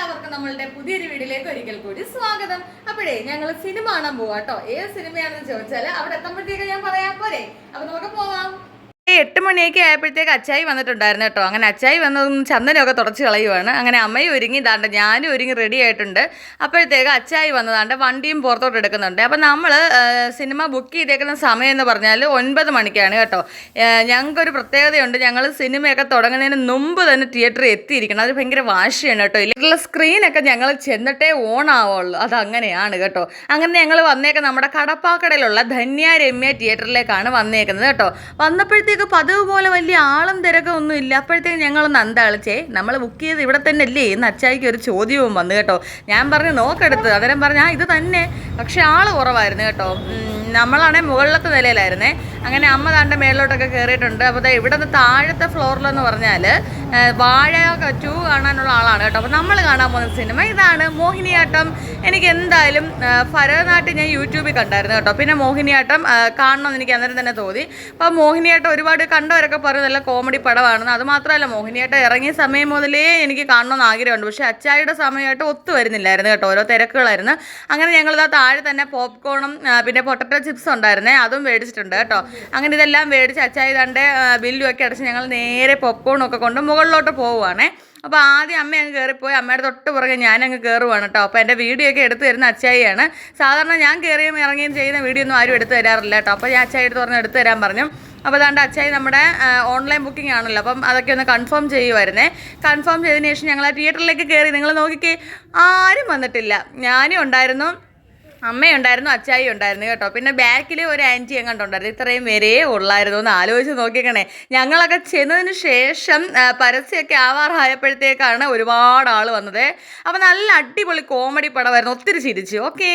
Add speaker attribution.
Speaker 1: എല്ലാവർക്കും നമ്മളുടെ പുതിയൊരു വീഡിയോയിലേക്ക് ഒരിക്കൽ കൂടി സ്വാഗതം. അപ്പോഴേ ഞങ്ങൾ സിനിമ കാണാൻ പോവാട്ടോ. ഏത് സിനിമയാണെന്ന് ചോദിച്ചാൽ അവിടെ എത്തുമ്പോഴത്തേക്ക് ഞാൻ പറയാൻ പോരെ. അപ്പൊ നമുക്ക് പോവാം. 8 മണിയൊക്കെ ആയപ്പോഴത്തേക്ക് അച്ചായി വന്നിട്ടുണ്ടായിരുന്നു കേട്ടോ. അങ്ങനെ അച്ചായി വന്നതും ചന്ദനമൊക്കെ തുടച്ച് കളയുവാണ്. അങ്ങനെ അമ്മയും ഒരുങ്ങി ദാണ്ട് ഞാനും ഒരുങ്ങി റെഡി ആയിട്ടുണ്ട്. അപ്പോഴത്തേക്ക് അച്ചായി വന്നതാണ്ട് വണ്ടിയും പുറത്തോട്ട് എടുക്കുന്നുണ്ട്. അപ്പം നമ്മൾ സിനിമ ബുക്ക് ചെയ്തേക്കുന്ന സമയം എന്ന് പറഞ്ഞാൽ 9 മണിക്കാണ് കേട്ടോ. ഞങ്ങൾക്കൊരു പ്രത്യേകതയുണ്ട്, ഞങ്ങൾ സിനിമയൊക്കെ തുടങ്ങുന്നതിന് മുമ്പ് തന്നെ തിയേറ്ററിൽ എത്തിയിരിക്കണം. അത് ഭയങ്കര വാശിയാണ് കേട്ടോ. ഇല്ലെങ്കിലുള്ള സ്ക്രീനൊക്കെ ഞങ്ങൾ ചെന്നിട്ടേ ഓൺ ആവുള്ളൂ. അതങ്ങനെയാണ് കേട്ടോ. അങ്ങനെ ഞങ്ങൾ വന്നേക്കുന്നത് നമ്മുടെ കടപ്പാക്കടയിലുള്ള ധന്യ രമ്യ തിയേറ്ററിലേക്കാണ് വന്നേക്കുന്നത് കേട്ടോ. വന്നപ്പോഴത്തേക്ക് പതിവ് പോലെ വലിയ ആളും തിരക്കും ഒന്നും ഇല്ല. അപ്പോഴത്തേക്ക് ഞങ്ങളൊന്ന് അന്താളിച്ചേ, നമ്മൾ ബുക്ക് ചെയ്ത് ഇവിടെ തന്നെ അല്ലേ എന്ന് അച്ചായിക്ക് ഒരു ചോദ്യവും വന്നു കേട്ടോ. ഞാൻ പറഞ്ഞു നോക്കെടുത്ത്, അന്നേരം പറഞ്ഞു ഇത് തന്നെ, പക്ഷെ ആള് കുറവായിരുന്നു കേട്ടോ. നമ്മളാണെങ്കിൽ മുകളിലത്തെ നിലയിലായിരുന്നേ. അങ്ങനെ അമ്മ താണ്ട മേളിലോട്ടൊക്കെ കയറിയിട്ടുണ്ട്. അപ്പോൾ ഇവിടെ നിന്ന് താഴത്തെ ഫ്ലോറിലെന്ന് പറഞ്ഞാൽ വാഴ 2 കാണാനുള്ള ആളാണ് കേട്ടോ. അപ്പോൾ നമ്മൾ കാണാൻ പോകുന്ന സിനിമ ഇതാണ്, മോഹിനിയാട്ടം. എനിക്ക് എന്തായാലും ഭരതനാട്യം ഞാൻ യൂട്യൂബിൽ കണ്ടായിരുന്നു കേട്ടോ. പിന്നെ മോഹിനിയാട്ടം കാണണമെന്ന് എനിക്ക് അന്നേരം തന്നെ തോന്നി. അപ്പോൾ മോഹിനിയാട്ടം ഒരുപാട് കണ്ടവരൊക്കെ പറയും നല്ല കോമഡി പടമാണെന്ന്. അതുമാത്രമല്ല, മോഹിനിയാട്ടം ഇറങ്ങിയ സമയം മുതലേ എനിക്ക് കാണണമെന്ന് ആഗ്രഹമുണ്ട്. പക്ഷേ അച്ചായിയുടെ സമയമായിട്ട് ഒത്തു വരുന്നില്ലായിരുന്നു കേട്ടോ, ഓരോ തിരക്കുകളായിരുന്നു. അങ്ങനെ ഞങ്ങളിതാ താഴെ തന്നെ പോപ്കോണും പിന്നെ പൊട്ടറ്റോ ചിപ്സ് ഉണ്ടായിരുന്നേ, അതും മേടിച്ചിട്ടുണ്ട് കേട്ടോ. അങ്ങനെ ഇതെല്ലാം മേടിച്ച് അച്ചായി തൻ്റെ ബില്ലും ഒക്കെ അടച്ച് ഞങ്ങൾ നേരെ പോപ്കോണും ഒക്കെ കൊണ്ട് മുകളിലോട്ട് പോവുകയാണേ. അപ്പോൾ ആദ്യം അമ്മ അങ്ങ് കയറിപ്പോയി, അമ്മയുടെ തൊട്ട് പുറകെ ഞാനങ്ങ് കയറുവാണ് കേട്ടോ. അപ്പോൾ എൻ്റെ വീഡിയോ ഒക്കെ എടുത്തു തരുന്ന അച്ചായിയാണ്. സാധാരണ ഞാൻ കയറിയും ഇറങ്ങിയും ചെയ്യുന്ന വീഡിയോ ഒന്നും ആരും എടുത്തു തരാറില്ല കേട്ടോ. അപ്പോൾ ഞാൻ അച്ചായി എടുത്ത് പറഞ്ഞ് എടുത്തു തരാൻ പറഞ്ഞു. അപ്പോൾ അതാണ്ട് അച്ചായി നമ്മുടെ ഓൺലൈൻ ബുക്കിംഗ് ആണല്ലോ, അപ്പം അതൊക്കെ ഒന്ന് കൺഫേം ചെയ്യുമായിരുന്നേ. കൺഫേം ചെയ്തതിന് ശേഷം ഞങ്ങൾ ആ തിയേറ്ററിലേക്ക് കയറി. നിങ്ങൾ നോക്കിക്കേ, ആരും വന്നിട്ടില്ല. ഞാനും ഉണ്ടായിരുന്നു, അമ്മയുണ്ടായിരുന്നു, അച്ചായി ഉണ്ടായിരുന്നു കേട്ടോ. പിന്നെ ബാക്കിൽ ഒരു ആൻറ്റി എങ്ങാണ്ടുണ്ടായിരുന്നു. ഇത്രയും വരെ ഉള്ളായിരുന്നു എന്ന് ആലോചിച്ച് നോക്കിക്കണേ. ഞങ്ങളൊക്കെ ചെന്നതിന് ശേഷം പരസ്യമൊക്കെ ആവാറായപ്പോഴത്തേക്കാണ് ഒരുപാട് ആൾ വന്നത്. അപ്പോൾ നല്ല അടിപൊളി കോമഡി പടമായിരുന്നു. ഒത്തിരി ചിരിച്ചു. ഓക്കേ.